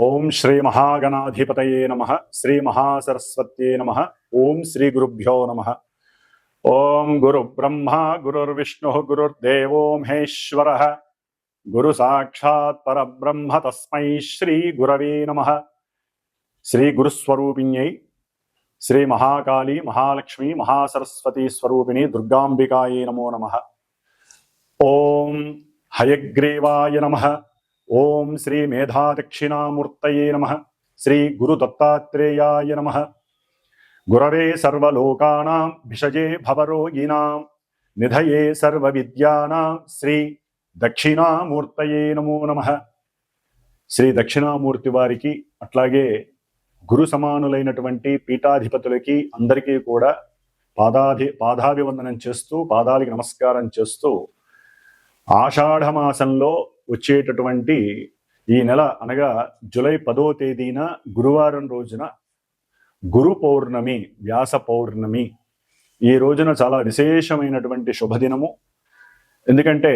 ఓం శ్రీ మహాగణాధిపతయే నమః. శ్రీ మహాసరస్వత్యే నమః. ఓం శ్రీ గురుభ్యో నమః. ఓం గురు బ్రహ్మ గురుర్విష్ణు గురుర్దేవో మహేశ్వరః. గురు సాక్షాత్ పరబ్రహ్మ తస్మై శ్రీ గురవే నమః. శ్రీ గురుస్వరూపిణ్యై శ్రీ మహాకాళీ మహాలక్ష్మి మహాసరస్వతీ స్వరూపిణి దుర్గాంబికాయే నమో నమః. ఓం హయగ్రీవాయ నమః. ఓం శ్రీ మేధాదక్షిణామూర్తయే నమః. శ్రీ గురు దత్తాత్రేయాయ నమః. గురవే సర్వలోకానాం భిషజే భవరోగిణాం నిధయే సర్వవిద్యానాం శ్రీ దక్షిణామూర్తయే నమో నమః. శ్రీ దక్షిణామూర్తి వారికి అట్లాగే గురు సమానులైనటువంటి పీఠాధిపతులకి అందరికీ కూడా పాదాభివందనం చేస్తూ పాదాలకి నమస్కారం చేస్తూ ఆషాఢమాసంలో వచ్చేటటువంటి ఈ నెల అనగా జూలై 10వ తేదీన గురువారం రోజున గురు పౌర్ణమి, వ్యాస పౌర్ణమి. ఈ రోజున చాలా విశేషమైనటువంటి శుభదినము. ఎందుకంటే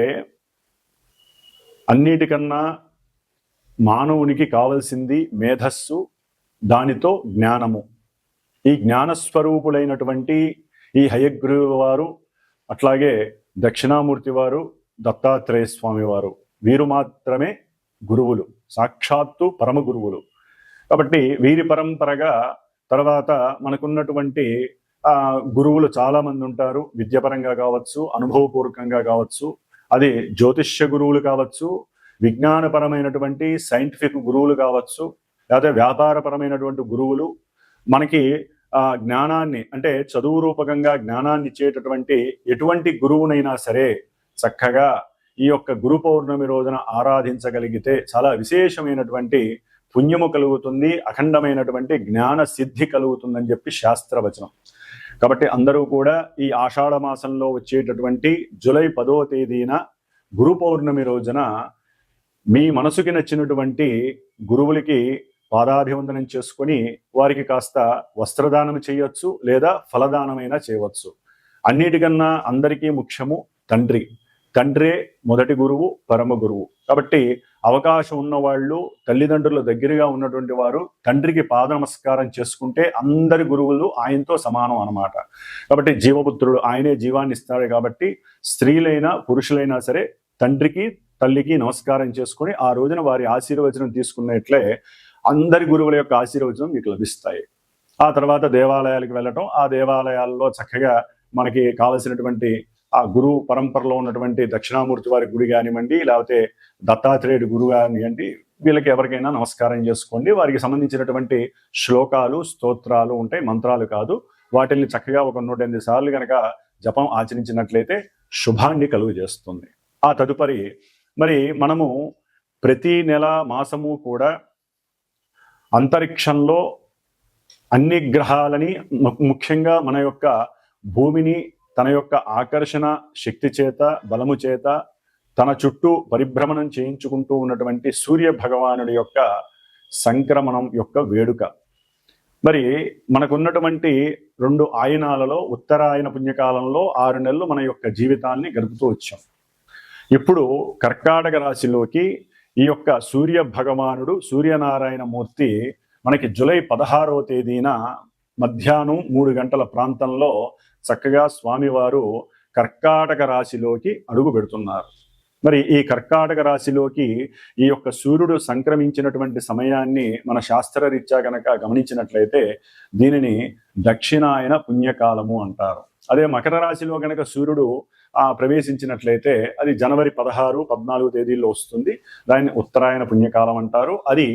అన్నిటికన్నా మానవునికి కావలసింది మేధస్సు, దానితో జ్ఞానము. ఈ జ్ఞానస్వరూపులైనటువంటి ఈ హయగ్రీవ వారు అట్లాగే దక్షిణామూర్తి వారు, దత్తాత్రేయ స్వామి వారు, వీరు మాత్రమే గురువులు, సాక్షాత్తు పరమ గురువులు. కాబట్టి వీరి పరంపరగా తర్వాత మనకున్నటువంటి గురువులు చాలా మంది ఉంటారు. విద్యాపరంగా కావచ్చు, అనుభవపూర్వకంగా కావచ్చు, అది జ్యోతిష్య గురువులు కావచ్చు, విజ్ఞానపరమైనటువంటి సైంటిఫిక్ గురువులు కావచ్చు, లేదా వ్యాపారపరమైనటువంటి గురువులు. మనకి జ్ఞానాన్ని అంటే చదువు రూపకంగా జ్ఞానాన్ని ఇచ్చేటటువంటి ఎటువంటి గురువునైనా సరే చక్కగా ఈ యొక్క గురు పౌర్ణమి రోజున ఆరాధించగలిగితే చాలా విశేషమైనటువంటి పుణ్యము కలుగుతుంది, అఖండమైనటువంటి జ్ఞాన సిద్ధి కలుగుతుందని చెప్పి శాస్త్రవచనం. కాబట్టి అందరూ కూడా ఈ ఆషాఢ మాసంలో వచ్చేటటువంటి జూలై 10వ తేదీన గురు పౌర్ణమి రోజున మీ మనసుకి నచ్చినటువంటి గురువులకి పాదాభివందనం చేసుకొని వారికి కాస్త వస్త్రదానం చేయొచ్చు, లేదా ఫలదానమైనా చేయవచ్చు. అన్నిటికన్నా అందరికీ ముఖ్యము తండ్రి. తండ్రే మొదటి గురువు, పరమ గురువు. కాబట్టి అవకాశం ఉన్నవాళ్ళు, తల్లిదండ్రుల దగ్గరగా ఉన్నటువంటి వారు తండ్రికి పాద నమస్కారం చేసుకుంటే అందరి గురువులు ఆయనతో సమానం అన్నమాట. కాబట్టి జీవపుత్రుడు ఆయనే జీవాన్ని ఇస్తాడు. కాబట్టి స్త్రీలైనా పురుషులైనా సరే తండ్రికి తల్లికి నమస్కారం చేసుకుని ఆ రోజున వారి ఆశీర్వచనం తీసుకున్నట్లే అందరి గురువుల యొక్క ఆశీర్వచనం మీకు లభిస్తాయి. ఆ తర్వాత దేవాలయాలకు వెళ్ళటం, ఆ దేవాలయాల్లో చక్కగా మనకి కావలసినటువంటి ఆ గురు పరంపరలో ఉన్నటువంటి దక్షిణామూర్తి వారి గుడి కానివ్వండి, లేకపోతే దత్తాత్రేయుడి గురువు కానివ్వండి, వీళ్ళకి ఎవరికైనా నమస్కారం చేసుకోండి. వారికి సంబంధించినటువంటి శ్లోకాలు, స్తోత్రాలు ఉంటాయి, మంత్రాలు కాదు. వాటిని చక్కగా ఒక 108 సార్లు కనుక జపం ఆచరించినట్లయితే శుభాన్ని కలుగు చేస్తుంది. ఆ తదుపరి మరి మనము ప్రతి నెల మాసము కూడా అంతరిక్షంలో అన్ని గ్రహాలని, ముఖ్యంగా మన యొక్క భూమిని తన యొక్క ఆకర్షణ శక్తి చేత, బలము చేత తన చుట్టూ పరిభ్రమణం చేయించుకుంటూ ఉన్నటువంటి సూర్య భగవానుడి యొక్క సంక్రమణం యొక్క వేడుక. మరి మనకున్నటువంటి 2 ఆయనాలలో ఉత్తరాయణ పుణ్యకాలంలో 6 నెలలు మన యొక్క జీవితాన్ని గడుపుతూ వచ్చాం. ఇప్పుడు కర్కాటక రాశిలోకి ఈ యొక్క సూర్య భగవానుడు, సూర్యనారాయణ మూర్తి మనకి జూలై 16వ తేదీన మధ్యాహ్నం 3 గంటల ప్రాంతంలో చక్కగా స్వామివారు కర్కాటక రాశిలోకి అడుగు పెడుతున్నారు. మరి ఈ కర్కాటక రాశిలోకి ఈ యొక్క సూర్యుడు సంక్రమించినటువంటి సమయాన్ని మన శాస్త్రరీత్యా కనుక గమనించినట్లయితే దీనిని దక్షిణాయన పుణ్యకాలము అంటారు. అదే మకర రాశిలో కనుక సూర్యుడు ప్రవేశించినట్లయితే అది జనవరి 16, 14 తేదీల్లో వస్తుంది. దాన్ని ఉత్తరాయణ పుణ్యకాలం అంటారు. అది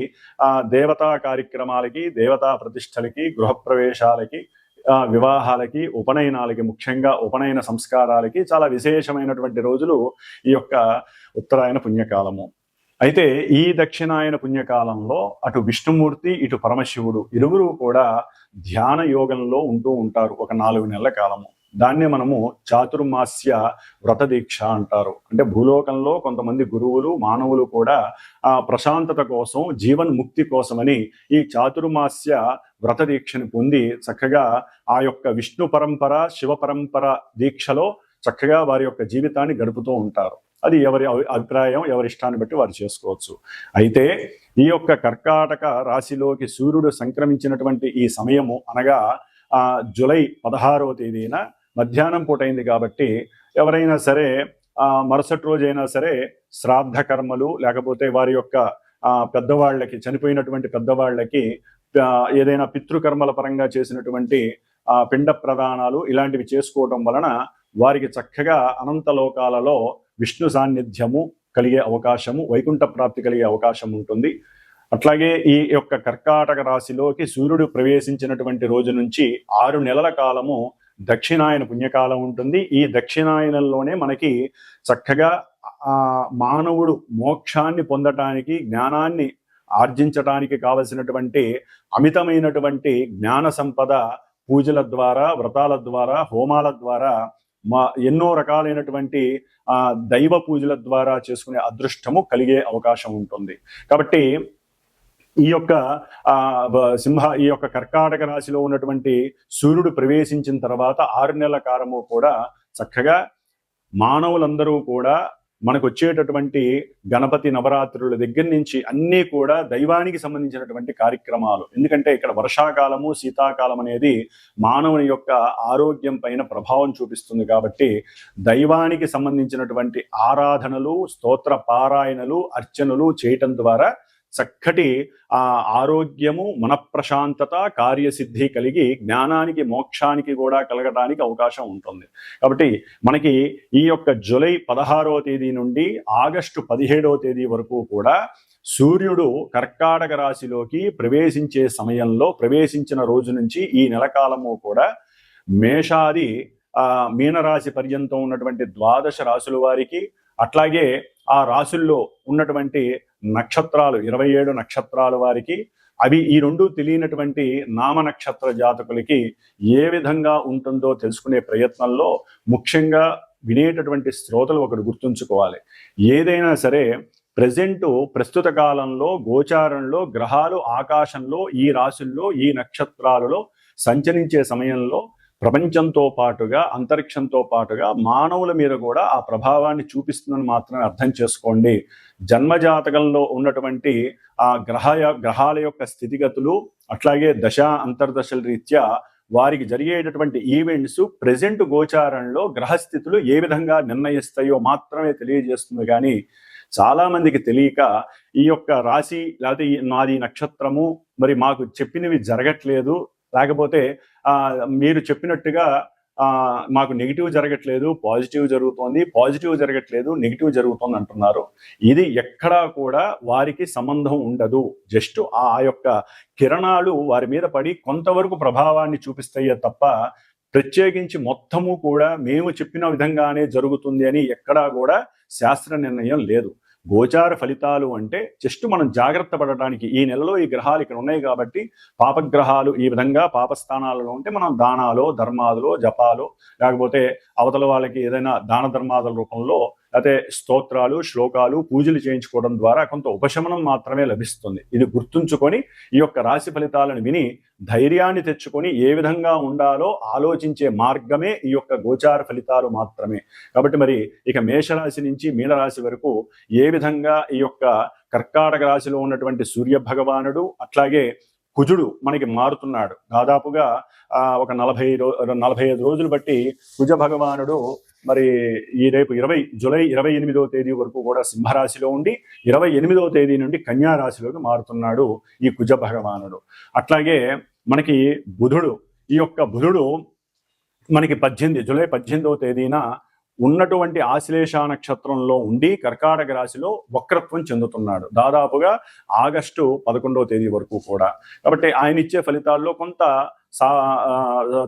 దేవతా కార్యక్రమాలకి, దేవతా ప్రతిష్టలకి, గృహప్రవేశాలకి, వివాహాలకి, ఉపనయనాలకి, ముఖ్యంగా ఉపనయన సంస్కారాలకి చాలా విశేషమైనటువంటి రోజులు ఈ యొక్క ఉత్తరాయణ పుణ్యకాలము. అయితే ఈ దక్షిణాయన పుణ్యకాలంలో అటు విష్ణుమూర్తి, ఇటు పరమశివుడు ఇరువురు కూడా ధ్యాన యోగంలో ఉంటూ ఉంటారు ఒక 4 నెలల కాలము. దాన్నే మనము చాతుర్మాస్య వ్రత దీక్ష అంటారు. అంటే భూలోకంలో కొంతమంది గురువులు, మానవులు కూడా ఆ ప్రశాంతత కోసం, జీవన్ముక్తి కోసమని ఈ చాతుర్మాస్య వ్రత దీక్షను పొంది చక్కగా ఆ యొక్క విష్ణు పరంపర, శివ పరంపర దీక్షలో చక్కగా వారి యొక్క జీవితాన్ని గడుపుతూ ఉంటారు. అది ఎవరి అభిప్రాయం, ఎవరి ఇష్టాన్ని బట్టి వారు చేసుకోవచ్చు. అయితే ఈ యొక్క కర్కాటక రాశిలోకి సూర్యుడు సంక్రమించినటువంటి ఈ సమయము అనగా జూలై 16వ తేదీన మధ్యాహ్నం పూట అయింది కాబట్టి ఎవరైనా సరే మరుసటి రోజైనా సరే శ్రాద్ధ కర్మలు లేకపోతే వారి యొక్క పెద్దవాళ్ళకి, చనిపోయినటువంటి పెద్దవాళ్ళకి ఏదైనా పితృకర్మల పరంగా చేసినటువంటి పిండ ప్రదానాలు ఇలాంటివి చేసుకోవడం వలన వారికి చక్కగా అనంత లోకాలలో విష్ణు సాన్నిధ్యము కలిగే అవకాశము, వైకుంఠ ప్రాప్తి కలిగే అవకాశం ఉంటుంది. అట్లాగే ఈ యొక్క కర్కాటక రాశిలోకి సూర్యుడు ప్రవేశించినటువంటి రోజు నుంచి 6 నెలల కాలము దక్షిణాయన పుణ్యకాలం ఉంటుంది. ఈ దక్షిణాయనంలోనే మనకి చక్కగా మానవుడు మోక్షాన్ని పొందటానికి, జ్ఞానాన్ని ఆర్జించటానికి కావలసినటువంటి అమితమైనటువంటి జ్ఞాన సంపద పూజల ద్వారా, వ్రతాల ద్వారా, హోమాల ద్వారా, ఎన్నో రకాలైనటువంటి దైవ పూజల ద్వారా చేసుకునే అదృష్టము కలిగే అవకాశం ఉంటుంది. కాబట్టి ఈ యొక్క ఈ యొక్క కర్కాటక రాశిలో ఉన్నటువంటి సూర్యుడు ప్రవేశించిన తర్వాత 6 నెలల కాలము కూడా చక్కగా మానవులందరూ కూడా మనకు వచ్చేటటువంటి గణపతి నవరాత్రుల దగ్గర నుంచి అన్నీ కూడా దైవానికి సంబంధించినటువంటి కార్యక్రమాలు. ఎందుకంటే ఇక్కడ వర్షాకాలము, శీతాకాలం అనేది మానవుని యొక్క ఆరోగ్యం పైన ప్రభావం చూపిస్తుంది కాబట్టి దైవానికి సంబంధించినటువంటి ఆరాధనలు, స్తోత్ర పారాయణలు, అర్చనలు చేయటం ద్వారా చక్కటి ఆరోగ్యము, మనఃప్రశాంతత, కార్యసిద్ధి కలిగి జ్ఞానానికి, మోక్షానికి కూడా కలగడానికి అవకాశం ఉంటుంది. కాబట్టి మనకి ఈ యొక్క జూలై 16వ తేదీ నుండి ఆగస్టు 17వ తేదీ వరకు కూడా సూర్యుడు కర్కాటక రాశిలోకి ప్రవేశించే సమయంలో, ప్రవేశించిన రోజు నుంచి ఈ నెల కాలము కూడా మేషాది మీనరాశి పర్యంతం ఉన్నటువంటి 12 రాశుల వారికి, అట్లాగే ఆ రాశుల్లో ఉన్నటువంటి నక్షత్రాలు 27 నక్షత్రాల వారికి, అవి ఈ రెండు తెలియనటువంటి నామ నక్షత్ర జాతకులకి ఏ విధంగా ఉంటుందో తెలుసుకునే ప్రయత్నంలో ముఖ్యంగా వినేటటువంటి శ్రోతలు ఒకటి గుర్తుంచుకోవాలి. ఏదైనా సరే ప్రస్తుత కాలంలో గోచారంలో గ్రహాలు ఆకాశంలో ఈ రాశుల్లో, ఈ నక్షత్రాలలో సంచరించే సమయంలో ప్రపంచంతో పాటుగా, అంతరిక్షంతో పాటుగా మానవుల మీద కూడా ఆ ప్రభావాన్ని చూపిస్తుందని మాత్రమే అర్థం చేసుకోండి. జన్మజాతకంలో ఉన్నటువంటి ఆ గ్రహాల యొక్క స్థితిగతులు, అట్లాగే దశ అంతర్దశల రీత్యా వారికి జరిగేటటువంటి ఈవెంట్స్ ప్రెజెంట్ గోచారంలో గ్రహస్థితులు ఏ విధంగా నిర్ణయిస్తాయో మాత్రమే తెలియజేస్తుంది. కానీ చాలా మందికి తెలియక ఈ యొక్క రాశి లేకపోతే నాది నక్షత్రము మరి మాకు చెప్పినవి జరగట్లేదు, లేకపోతే మీరు చెప్పినట్టుగా మాకు నెగిటివ్ జరగట్లేదు, పాజిటివ్ జరుగుతోంది, పాజిటివ్ జరగట్లేదు, నెగిటివ్ జరుగుతోంది అంటున్నారు. ఇది ఎక్కడా కూడా వారికి సంబంధం ఉండదు. జస్ట్ ఆ యొక్క కిరణాలు వారి మీద పడి కొంతవరకు ప్రభావాన్ని చూపిస్తాయే తప్ప ప్రత్యేకించి మొత్తము కూడా మేము చెప్పిన విధంగానే జరుగుతుంది అని ఎక్కడా కూడా శాస్త్ర నిర్ణయం లేదు. గోచార ఫలితాలు అంటే జస్ట్ మనం జాగ్రత్త పడటానికి, ఈ నెలలో ఈ గ్రహాలు ఇక్కడ ఉన్నాయి కాబట్టి పాపగ్రహాలు ఈ విధంగా పాపస్థానాలలో ఉంటే మనం దానాలో, ధర్మాదులో, జపాలో, లేకపోతే అవతల వాళ్ళకి ఏదైనా దాన ధర్మాదుల రూపంలో లేకపోతే స్తోత్రాలు, శ్లోకాలు, పూజలు చేయించుకోవడం ద్వారా కొంత ఉపశమనం మాత్రమే లభిస్తుంది. ఇది గుర్తుంచుకొని ఈ యొక్క రాశి ఫలితాలను విని ధైర్యాన్ని తెచ్చుకొని ఏ విధంగా ఉండాలో ఆలోచించే మార్గమే ఈ యొక్క గోచార ఫలితాలు మాత్రమే. కాబట్టి మరి ఇక మేషరాశి నుంచి మీనరాశి వరకు ఏ విధంగా ఈ యొక్క కర్కాటక రాశిలో ఉన్నటువంటి సూర్య భగవానుడు, అట్లాగే కుజుడు మనకి మారుతున్నాడు. దాదాపుగా ఒక 45 రోజులు బట్టి కుజ భగవానుడు మరి ఈ రేపు జూలై 28వ తేదీ వరకు కూడా సింహరాశిలో ఉండి 28వ తేదీ నుండి కన్యా రాశిలోకి మారుతున్నాడు ఈ కుజ భగవానుడు. అట్లాగే మనకి బుధుడు, ఈ యొక్క బుధుడు మనకి జూలై 18వ తేదీన ఉన్నటువంటి ఆశ్లేష నక్షత్రంలో ఉండి కర్కాటక రాశిలో వక్రత్వం చెందుతున్నాడు దాదాపుగా ఆగస్టు 11వ తేదీ వరకు కూడా. కాబట్టి ఆయన ఇచ్చే ఫలితాల్లో కొంత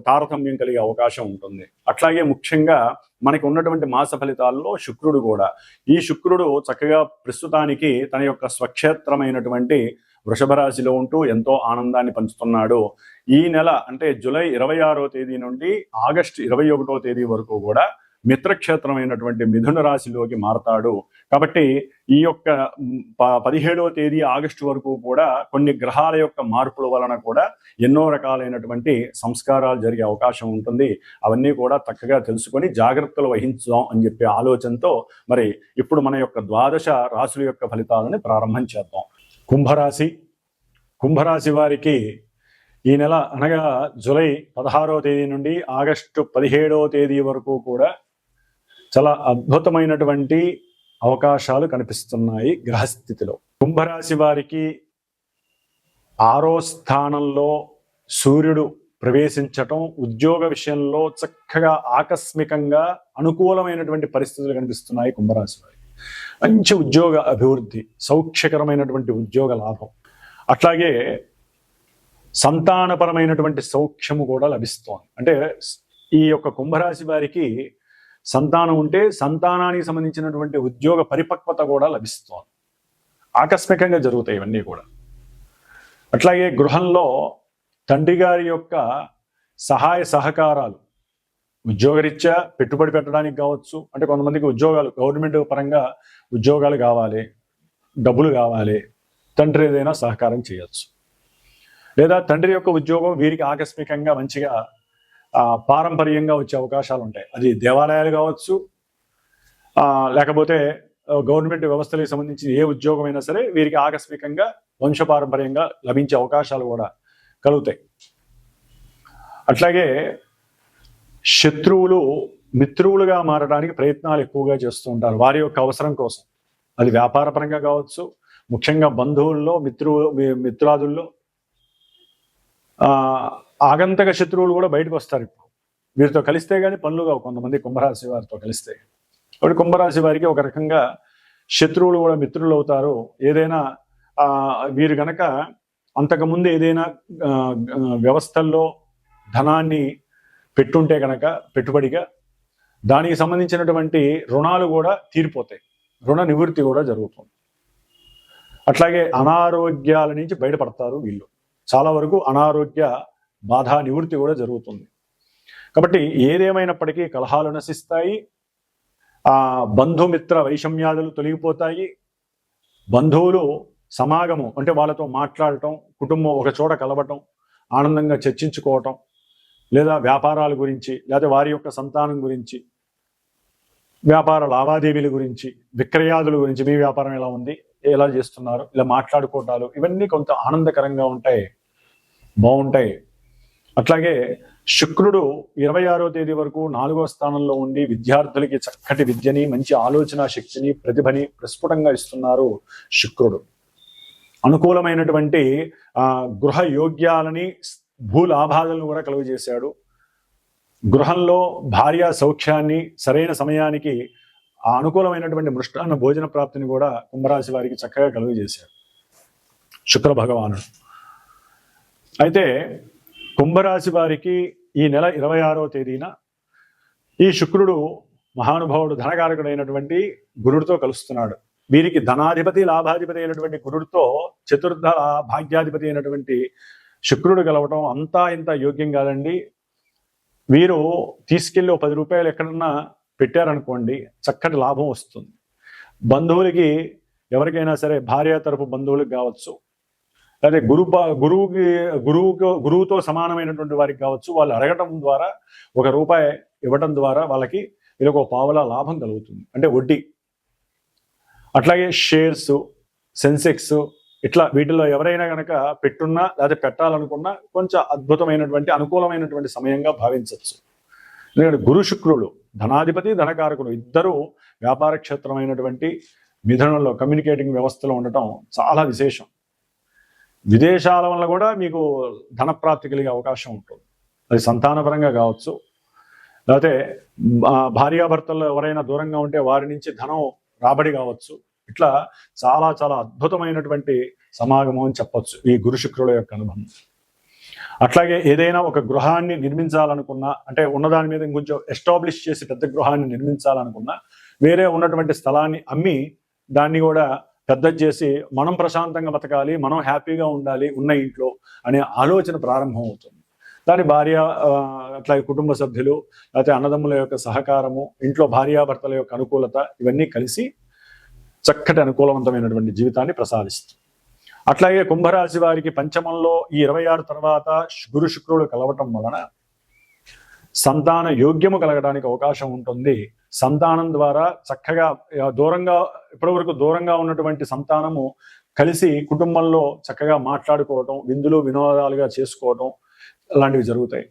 తారతమ్యం కలిగే అవకాశం ఉంటుంది. అట్లాగే ముఖ్యంగా మనకి ఉన్నటువంటి మాస ఫలితాల్లో శుక్రుడు కూడా, ఈ శుక్రుడు చక్కగా ప్రస్తుతానికి తన యొక్క స్వక్షేత్రమైనటువంటి వృషభ రాశిలో ఉంటూ ఎంతో ఆనందాన్ని పంచుతున్నాడు. ఈ నెల అంటే జూలై 26వ తేదీ నుండి ఆగస్టు 21వ తేదీ వరకు కూడా మిత్రక్షేత్రమైనటువంటి మిథున రాశిలోకి మారతాడు. కాబట్టి ఈ యొక్క 17వ తేదీ ఆగస్టు వరకు కూడా కొన్ని గ్రహాల యొక్క మార్పుల వలన కూడా ఎన్నో రకాలైనటువంటి సంస్కారాలు జరిగే అవకాశం ఉంటుంది. అవన్నీ కూడా చక్కగా తెలుసుకొని జాగ్రత్తలు వహించుదాం అని చెప్పే ఆలోచనతో మరి ఇప్పుడు మన యొక్క ద్వాదశ రాశుల యొక్క ఫలితాలని ప్రారంభం చేద్దాం. కుంభరాశి వారికి ఈ నెల అనగా జూలై 16వ తేదీ నుండి ఆగస్టు 17వ తేదీ వరకు కూడా చాలా అద్భుతమైనటువంటి అవకాశాలు కనిపిస్తున్నాయి గ్రహస్థితిలో. కుంభరాశి వారికి 6వ స్థానంలో సూర్యుడు ప్రవేశించటం ఉద్యోగ విషయంలో చక్కగా ఆకస్మికంగా అనుకూలమైనటువంటి పరిస్థితులు కనిపిస్తున్నాయి. కుంభరాశి వారికి మంచి ఉద్యోగ అభివృద్ధి, సౌఖ్యకరమైనటువంటి ఉద్యోగ లాభం, అట్లాగే సంతానపరమైనటువంటి సౌఖ్యము కూడా లభిస్తోంది. అంటే ఈ యొక్క కుంభరాశి వారికి సంతానం ఉంటే సంతానానికి సంబంధించినటువంటి ఉద్యోగ పరిపక్వత కూడా లభిస్తోంది. ఆకస్మికంగా జరుగుతాయి ఇవన్నీ కూడా. అట్లాగే గృహంలో తండ్రి గారి యొక్క సహాయ సహకారాలు ఉద్యోగరీత్యా పెట్టుబడి పెట్టడానికి కావచ్చు. అంటే కొంతమందికి ఉద్యోగాలు గవర్నమెంట్ పరంగా ఉద్యోగాలు కావాలి, డబ్బులు కావాలి, తండ్రి ఏదైనా సహకారం చేయొచ్చు. లేదా తండ్రి యొక్క ఉద్యోగం వీరికి ఆకస్మికంగా మంచిగా పారంపర్యంగా వచ్చే అవకాశాలు ఉంటాయి. అది దేవాలయాలు కావచ్చు, లేకపోతే గవర్నమెంట్ వ్యవస్థలకు సంబంధించి ఏ ఉద్యోగం అయినా సరే వీరికి ఆకస్మికంగా వంశపారంపర్యంగా లభించే అవకాశాలు కూడా కలుగుతాయి. అట్లాగే శత్రువులు మిత్రువులుగా మారడానికి ప్రయత్నాలు ఎక్కువగా చేస్తూ ఉంటారు వారి యొక్క అవసరం కోసం. అది వ్యాపారపరంగా కావచ్చు, ముఖ్యంగా బంధువుల్లో మిత్రాదుల్లో ఆగంతక శత్రువులు కూడా బయటకు వస్తారు. ఇప్పుడు వీరితో కలిస్తే కానీ పనులు కావు కొంతమంది కుంభరాశి వారితో కలిస్తే. కాబట్టి కుంభరాశి వారికి ఒక రకంగా శత్రువులు కూడా మిత్రులు అవుతారు. ఏదైనా వీరు గనక అంతకుముందు ఏదైనా వ్యవస్థల్లో ధనాన్ని పెట్టుంటే కనుక పెట్టుబడిగా దానికి సంబంధించినటువంటి రుణాలు కూడా తీరిపోతాయి, రుణ నివృత్తి కూడా జరుగుతుంది. అట్లాగే అనారోగ్యాల నుంచి బయటపడతారు వీళ్ళు. చాలా వరకు అనారోగ్య బాధా నివృత్తి కూడా జరుగుతుంది. కాబట్టి ఏదేమైనప్పటికీ కలహాలు నశిస్తాయి, బంధుమిత్ర వైషమ్యాదులు తొలగిపోతాయి. బంధువులు సమాగమం అంటే వాళ్ళతో మాట్లాడటం, కుటుంబం ఒక చోట కలవటం, ఆనందంగా చర్చించుకోవటం, లేదా వ్యాపారాల గురించి, లేదా వారి యొక్క సంతానం గురించి, వ్యాపార లావాదేవీల గురించి, విక్రయాదుల గురించి, మీ వ్యాపారం ఎలా ఉంది, ఎలా చేస్తున్నారు, ఇలా మాట్లాడుకోవటాలు, ఇవన్నీ కొంత ఆనందకరంగా ఉంటాయి, బాగుంటాయి. అట్లాగే శుక్రుడు 26వ తేదీ వరకు 4వ స్థానంలో ఉండి విద్యార్థులకి చక్కటి విద్యని, మంచి ఆలోచన శక్తిని, ప్రతిభని ప్రస్ఫుటంగా ఇస్తున్నారు. శుక్రుడు అనుకూలమైనటువంటి గృహ యోగ్యాలని, భూలాభాలను కూడా కలుగజేశాడు. గృహంలో భార్య సౌఖ్యాన్ని, సరైన సమయానికి ఆ అనుకూలమైనటువంటి మృష్టాన్న భోజన ప్రాప్తిని కూడా కుంభరాశి వారికి చక్కగా కలుగజేశాడు శుక్ర భగవానుడు. అయితే కుంభరాశి వారికి ఈ నెల 26వ తేదీన ఈ శుక్రుడు మహానుభావుడు ధనకారకుడైనటువంటి గురుడితో కలుస్తున్నాడు. వీరికి ధనాధిపతి లాభాధిపతి అయినటువంటి గురుడితో చతుర్థ భాగ్యాధిపతి అయినటువంటి శుక్రుడు కలవటం అంతా ఇంత యోగ్యం కాదండి. వీరు తీసుకెళ్ళి 10 రూపాయలు ఎక్కడన్నా పెట్టారనుకోండి, చక్కటి లాభం వస్తుంది. బంధువులకి ఎవరికైనా సరే భార్య తరపు బంధువులకు కావచ్చు, అదే గురువుతో సమానమైనటువంటి వారికి కావచ్చు, వాళ్ళు అడగటం ద్వారా 1 రూపాయి ఇవ్వటం ద్వారా వాళ్ళకి వీళ్ళకి 1 పావలా లాభం కలుగుతుంది, అంటే వడ్డీ. అట్లాగే షేర్స్, సెన్సెక్స్, ఇట్లా వీటిలో ఎవరైనా కనుక పెట్టున్నా లేదా పెట్టాలనుకున్నా కొంచెం అద్భుతమైనటువంటి అనుకూలమైనటువంటి సమయంగా భావించవచ్చు. ఎందుకంటే గురు శుక్రుడు ధనాధిపతి ధనకారకుడు ఇద్దరు వ్యాపార క్షేత్రమైనటువంటి మిథునంలో కమ్యూనికేటింగ్ వ్యవస్థలో ఉండటం చాలా విశేషం. విదేశాల వల్ల కూడా మీకు ధనప్రాప్తి కలిగే అవకాశం ఉంటుంది. అది సంతానపరంగా కావచ్చు, లేకపోతే భార్యాభర్తల్లో ఎవరైనా దూరంగా ఉంటే వారి నుంచి ధనం రాబడి కావచ్చు. ఇట్లా చాలా చాలా అద్భుతమైనటువంటి సమాగమం అని చెప్పచ్చు ఈ గురు శుక్రుల యొక్క అనుభవం. అట్లాగే ఏదైనా ఒక గృహాన్ని నిర్మించాలనుకున్నా, అంటే ఉన్నదాని మీద ఇంకొంచెం ఎస్టాబ్లిష్ చేసి పెద్ద గృహాన్ని నిర్మించాలనుకున్నా, వేరే ఉన్నటువంటి స్థలాన్ని అమ్మి దాన్ని కూడా పెద్ద చేసి మనం ప్రశాంతంగా బతకాలి, మనం హ్యాపీగా ఉండాలి ఉన్న ఇంట్లో అనే ఆలోచన ప్రారంభం అవుతుంది. దాని భార్య అట్లాగే కుటుంబ సభ్యులు, లేకపోతే అన్నదమ్ముల యొక్క సహకారము, ఇంట్లో భార్యాభర్తల యొక్క అనుకూలత, ఇవన్నీ కలిసి చక్కటి అనుకూలవంతమైనటువంటి జీవితాన్ని ప్రసాదిస్తుంది. అట్లాగే కుంభరాశి వారికి పంచమంలో ఈ 26 తర్వాత గురు శుక్రుడు కలవటం వలన సంతాన యోగ్యము కలగడానికి అవకాశం ఉంటుంది. సంతానం ద్వారా చక్కగా దూరంగా ఇప్పటివరకు దూరంగా ఉన్నటువంటి సంతానము కలిసి కుటుంబంలో చక్కగా మాట్లాడుకోవటం, విందులు వినోదాలుగా చేసుకోవటం అలాంటివి జరుగుతాయి.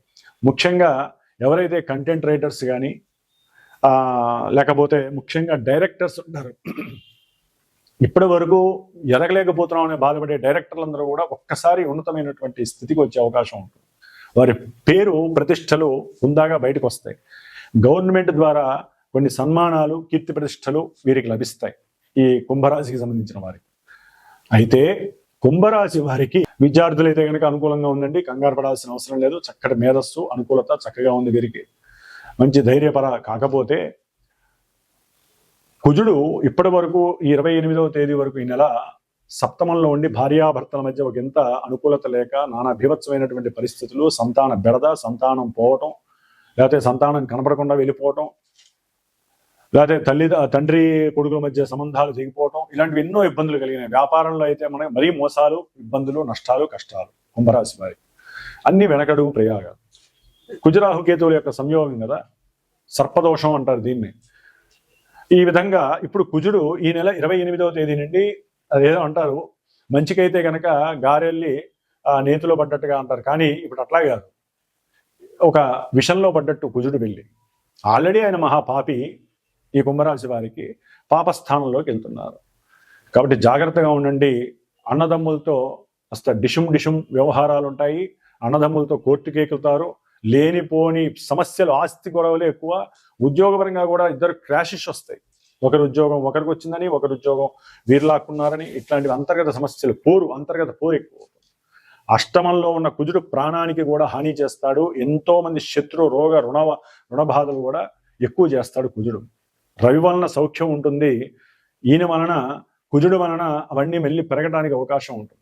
ముఖ్యంగా ఎవరైతే కంటెంట్ రైటర్స్ కానీ లేకపోతే ముఖ్యంగా డైరెక్టర్స్ ఉంటారు, ఇప్పటి వరకు ఎదగలేకపోతున్నాం అనే బాధపడే డైరెక్టర్లందరూ కూడా ఒక్కసారి ఉన్నతమైనటువంటి స్థితికి వచ్చే అవకాశం ఉంటుంది. వారి పేరు ప్రతిష్టలు హుందాగా బయటకు వస్తాయి. గవర్నమెంట్ ద్వారా కొన్ని సన్మానాలు, కీర్తి ప్రతిష్టలు వీరికి లభిస్తాయి ఈ కుంభరాశికి సంబంధించిన వారికి. అయితే కుంభరాశి వారికి విద్యార్థులైతే కనుక అనుకూలంగా ఉందండి, కంగారు పడాల్సిన అవసరం లేదు. చక్కటి మేధస్సు, అనుకూలత చక్కగా ఉంది వీరికి, మంచి ధైర్యపర. కాకపోతే కుజుడు ఇప్పటి వరకు 28వ తేదీ వరకు ఈ నెల సప్తమంలో ఉండి భార్యాభర్తల మధ్య ఒక ఎంత అనుకూలత లేక నానా భీభత్సమైనటువంటి పరిస్థితులు, సంతాన బెడద, సంతానం పోవటం, లేకపోతే సంతానం కనపడకుండా వెళ్ళిపోవటం, లేకపోతే తండ్రి కొడుకుల మధ్య సంబంధాలు తెగిపోవటం, ఇలాంటివి ఎన్నో ఇబ్బందులు కలిగినాయి. వ్యాపారంలో అయితే మనకి మరీ మోసాలు, ఇబ్బందులు, నష్టాలు, కష్టాలు. కుంభరాశి వారి అన్ని వెనకడుగు ప్రయాగాలు. కుజరాహుకేతువుల యొక్క సంయోగం కదా, సర్పదోషం అంటారు దీన్ని. ఈ విధంగా ఇప్పుడు కుజుడు ఈ నెల 28వ తేదీ నుండి, అదేదో అంటారు మంచికైతే కనుక గారెల్లి నేతిలో పడ్డట్టుగా అంటారు, కానీ ఇప్పుడు అట్లా కాదు, ఒక విషంలో పడ్డట్టు కుజుడు వెళ్ళి ఆల్రెడీ ఆయన మహాపాపి. ఈ కుంభరాశి వారికి పాపస్థానంలోకి వెళ్తున్నారు కాబట్టి జాగ్రత్తగా ఉండండి. అన్నదమ్ములతో అస్త డిషుం వ్యవహారాలు ఉంటాయి. అన్నదమ్ములతో కోర్టుకి ఎక్కుతారు. లేనిపోని సమస్యలు, ఆస్తి గొడవలు ఎక్కువ. ఉద్యోగపరంగా కూడా ఇద్దరు క్రాషెస్ వస్తాయి. ఒకరి ఉద్యోగం ఒకరికి వచ్చిందని, ఒకరి ఉద్యోగం వీరు లాక్కున్నారని, ఇట్లాంటివి అంతర్గత సమస్యలు, అంతర్గత పోరు ఎక్కువ. అష్టమంలో ఉన్న కుజుడు ప్రాణానికి కూడా హాని చేస్తాడు. ఎంతో మంది శత్రు, రోగ, రుణబాధలు కూడా ఎక్కువ చేస్తాడు కుజుడు. రవి వలన సౌఖ్యం ఉంటుంది, ఈయన వలన, కుజుడు వలన అవన్నీ మళ్ళీ పెరగడానికి అవకాశం ఉంటుంది.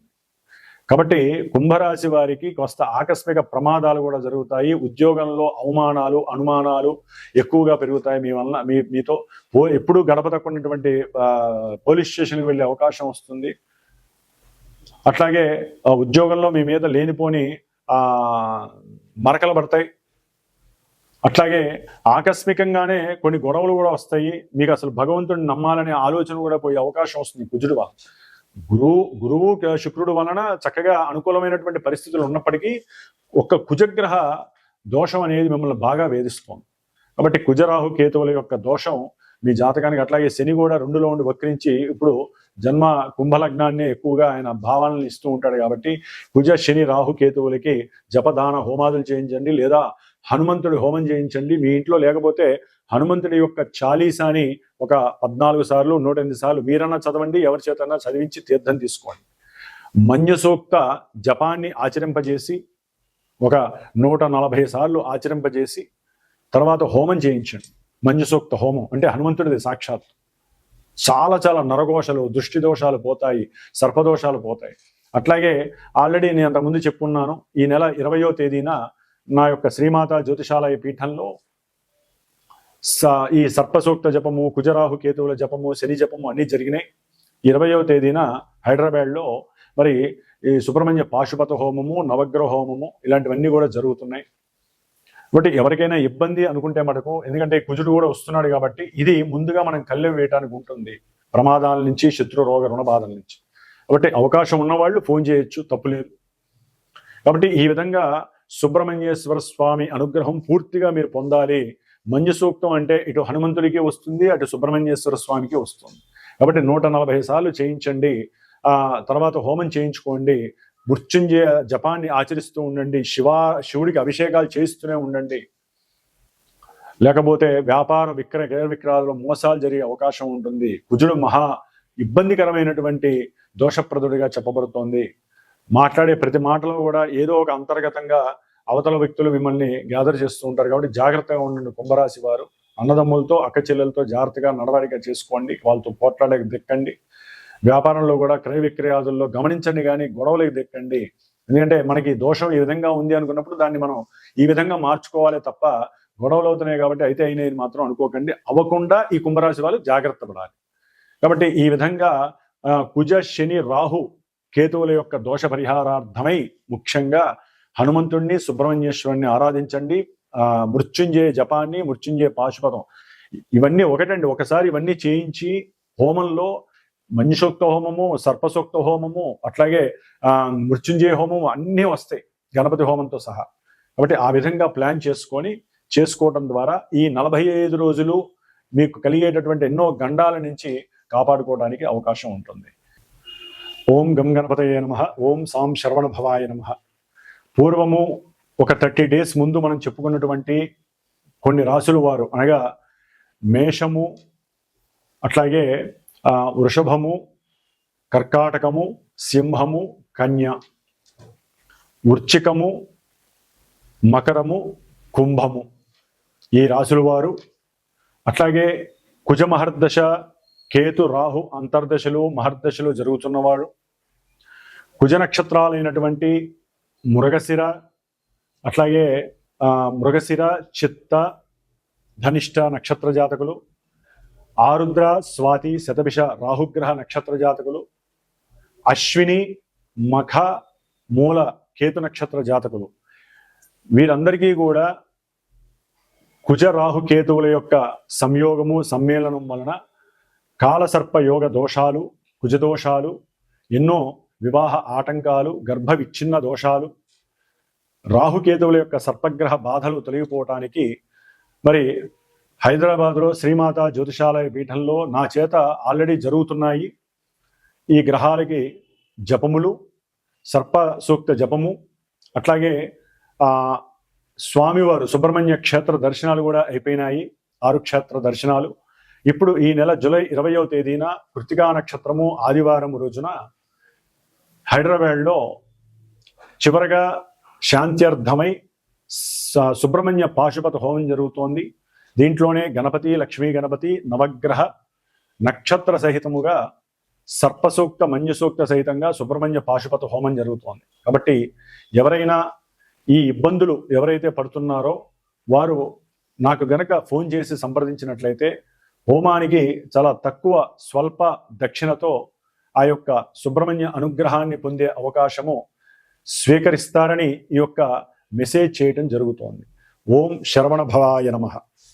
కాబట్టి కుంభరాశి వారికి కొంత ఆకస్మిక ప్రమాదాలు కూడా జరుగుతాయి. ఉద్యోగంలో అవమానాలు, అనుమానాలు ఎక్కువగా పెరుగుతాయి. మీ వలన మీతో ఎప్పుడు గడప తక్కున్నటువంటి పోలీస్ స్టేషన్కి వెళ్ళే అవకాశం వస్తుంది. అట్లాగే ఉద్యోగంలో మీ మీద లేనిపోని మరకలు పడతాయి. అట్లాగే ఆకస్మికంగానే కొన్ని గొడవలు కూడా వస్తాయి. మీకు అసలు భగవంతుడిని నమ్మాలనే ఆలోచన కూడా పోయే అవకాశం వస్తుంది కుజుడు వల్ల. గురువు శుక్రుడు వలన చక్కగా అనుకూలమైనటువంటి పరిస్థితులు ఉన్నప్పటికీ ఒక్క కుజగ్రహ దోషం అనేది మిమ్మల్ని బాగా వేధిస్తుంది. కాబట్టి కుజరాహు కేతువుల యొక్క దోషం మీ జాతకానికి, అట్లాగే శని కూడా 2లో ఉండి వక్రించి ఇప్పుడు జన్మ కుంభలగ్నాన్ని ఎక్కువగా ఆయన భావాలను ఇస్తూ ఉంటాడు. కాబట్టి కుజ, శని, రాహు కేతువులకి జపదాన హోమాదులు చేయించండి, లేదా హనుమంతుడి హోమం చేయించండి. మీ ఇంట్లో లేకపోతే హనుమంతుడి యొక్క చాలీసాని ఒక 14 సార్లు 108 సార్లు మీరన్నా చదవండి, ఎవరి చేతన్నా చదివించి తీర్థం తీసుకోండి. మన్యసూక్త జపాన్ని ఆచరింపజేసి ఒక 140 సార్లు ఆచరింపజేసి తర్వాత హోమం చేయించండి. మన్యసూక్త హోమం అంటే హనుమంతుడిది సాక్షాత్. చాలా చాలా నరఘోషలు, దృష్టి దోషాలు పోతాయి, సర్పదోషాలు పోతాయి. అట్లాగే ఆల్రెడీ నేను అంతకుముందు చెప్పున్నాను, ఈ నెల 20వ తేదీన నా యొక్క శ్రీమాత జ్యోతిషాలయ పీఠంలో ఈ సర్పసూక్త జపము, కుజరాహు కేతువుల జపము, శని జపము అన్నీ జరిగినాయి. 20వ తేదీన హైదరాబాద్లో మరి ఈ సుబ్రహ్మణ్య పాశుపత హోమము, నవగ్రహ హోమము ఇలాంటివన్నీ కూడా జరుగుతున్నాయి. కాబట్టి ఎవరికైనా ఇబ్బంది అనుకుంటే మటుకు, ఎందుకంటే కుజుడు కూడా వస్తున్నాడు కాబట్టి ఇది ముందుగా మనం కళ్ళెం వేయడానికి ఉంటుంది, ప్రమాదాల నుంచి, శత్రు రోగ రుణబాధల నుంచి. కాబట్టి అవకాశం ఉన్నవాళ్ళు ఫోన్ చేయొచ్చు, తప్పులేదు. కాబట్టి ఈ విధంగా సుబ్రహ్మణ్యేశ్వర స్వామి అనుగ్రహం పూర్తిగా మీరు పొందాలి. మంజు సూక్తం అంటే ఇటు హనుమంతుడికి వస్తుంది, అటు సుబ్రహ్మణ్యేశ్వర స్వామికి వస్తుంది. కాబట్టి 140 సార్లు చేయించండి. తర్వాత హోమం చేయించుకోండి. మృత్యుంజయ జపాన్ని ఆచరిస్తూ ఉండండి. శివుడికి అభిషేకాలు చేస్తూనే ఉండండి. లేకపోతే వ్యాపార క్రయ విక్రయాలలో మోసాలు జరిగే అవకాశం ఉంటుంది. కుజుడు మహా ఇబ్బందికరమైనటువంటి దోషప్రదుడిగా చెప్పబడుతోంది. మాట్లాడే ప్రతి మాటలో కూడా ఏదో ఒక అంతర్గతంగా అవతల వ్యక్తులు మిమ్మల్ని గ్యాదర్ చేస్తూ ఉంటారు. కాబట్టి జాగ్రత్తగా ఉండండి కుంభరాశి వారు. అన్నదమ్ములతో, అక్క చెల్లెలతో జాగ్రత్తగా నడవడిక చేసుకోండి, వాళ్ళతో పోట్లాడక దిక్కండి. వ్యాపారంలో కూడా క్రయ విక్రయాదుల్లో గమనించండి, కానీ గొడవలకు దిక్కండి. ఎందుకంటే మనకి దోషం ఈ విధంగా ఉంది అనుకున్నప్పుడు దాన్ని మనం ఈ విధంగా మార్చుకోవాలి తప్ప గొడవలు అవుతున్నాయి కాబట్టి అయితే అయినాయి మాత్రం అనుకోకండి. అవ్వకుండా ఈ కుంభరాశి వాళ్ళు జాగ్రత్త పడాలి. కాబట్టి ఈ విధంగా కుజ శని రాహు కేతువుల యొక్క దోష పరిహారార్థమై ముఖ్యంగా హనుమంతుణ్ణి సుబ్రహ్మణ్యేశ్వరుణ్ణి ఆరాధించండి. మృత్యుంజయ జపాన్ని, మృత్యుంజయ పాశుపతం ఇవన్నీ ఒకటండి. ఒకసారి ఇవన్నీ చేయించి హోమంలో మంజుసూక్త హోమము, సర్పసూక్త హోమము, అట్లాగే మృత్యుంజయ హోమము అన్నీ వస్తాయి గణపతి హోమంతో సహా. కాబట్టి ఆ విధంగా ప్లాన్ చేసుకోవడం ద్వారా ఈ 45 రోజులు మీకు కలిగేటటువంటి ఎన్నో గండాల నుంచి కాపాడుకోవడానికి అవకాశం ఉంటుంది. ఓం గం గణపతయే నమః. ఓం సాం శరవణ భవాయ నమః. పూర్వము ఒక 30 డేస్ ముందు మనం చెప్పుకున్నటువంటి కొన్ని రాసులు వారు అనగా మేషము, అట్లాగే వృషభము, కర్కాటకము, సింహము, కన్య, వృశ్చికము, మకరము, కుంభము ఈ రాసుల వారు, అట్లాగే కుజ మహర్దశ, కేతు రాహు అంతర్దశలు మహర్దశలు జరుగుతున్నవాడు, కుజ నక్షత్రాలైనటువంటి మృగశిర, అట్లాగే మృగశిర, చిత్త, ధనిష్ట నక్షత్ర జాతకులు, ఆరుద్ర, స్వాతి, శతభిష రాహుగ్రహ నక్షత్ర జాతకులు, అశ్విని, మఖ, మూల కేతు నక్షత్ర జాతకులు వీరందరికీ కూడా కుజ రాహు కేతువుల యొక్క సంయోగము సమ్మేళనం వలన కాలసర్ప యోగ దోషాలు, కుజదోషాలు, ఎన్నో వివాహ ఆటంకాలు, గర్భ విచ్ఛిన్న దోషాలు, రాహుకేతువుల యొక్క సర్పగ్రహ బాధలు తొలగిపోవటానికి మరి హైదరాబాద్లో శ్రీమాత జ్యోతిషాలయ పీఠంలో నా చేత ఆల్రెడీ జరుగుతున్నాయి. ఈ గ్రహాలకి జపములు, సర్ప సూక్త జపము, అట్లాగే స్వామివారు సుబ్రహ్మణ్య క్షేత్ర దర్శనాలు కూడా అయిపోయినాయి. 6 క్షేత్ర దర్శనాలు. ఇప్పుడు ఈ నెల జూలై 20వ తేదీన కృత్తికా నక్షత్రము ఆదివారం రోజున హైదరాబాద్లో చివరగా శాంత్యర్థమై సుబ్రహ్మణ్య పాశుపత హోమం జరుగుతోంది. దీంట్లోనే గణపతి, లక్ష్మీ గణపతి, నవగ్రహ నక్షత్ర సహితముగా సర్పసూక్త, మంజసూక్త సహితంగా సుబ్రహ్మణ్య పాశుపత హోమం జరుగుతోంది. కాబట్టి ఎవరైనా ఈ ఇబ్బందులు ఎవరైతే పడుతున్నారో వారు నాకు గనక ఫోన్ చేసి సంప్రదించినట్లయితే హోమానికి చాలా తక్కువ స్వల్ప దక్షిణతో ఆ యొక్క సుబ్రహ్మణ్య అనుగ్రహాన్ని పొందే అవకాశము స్వీకరిస్తారని ఈ యొక్క మెసేజ్ చేయటం జరుగుతోంది. ఓం శరవణ భవాయ నమః.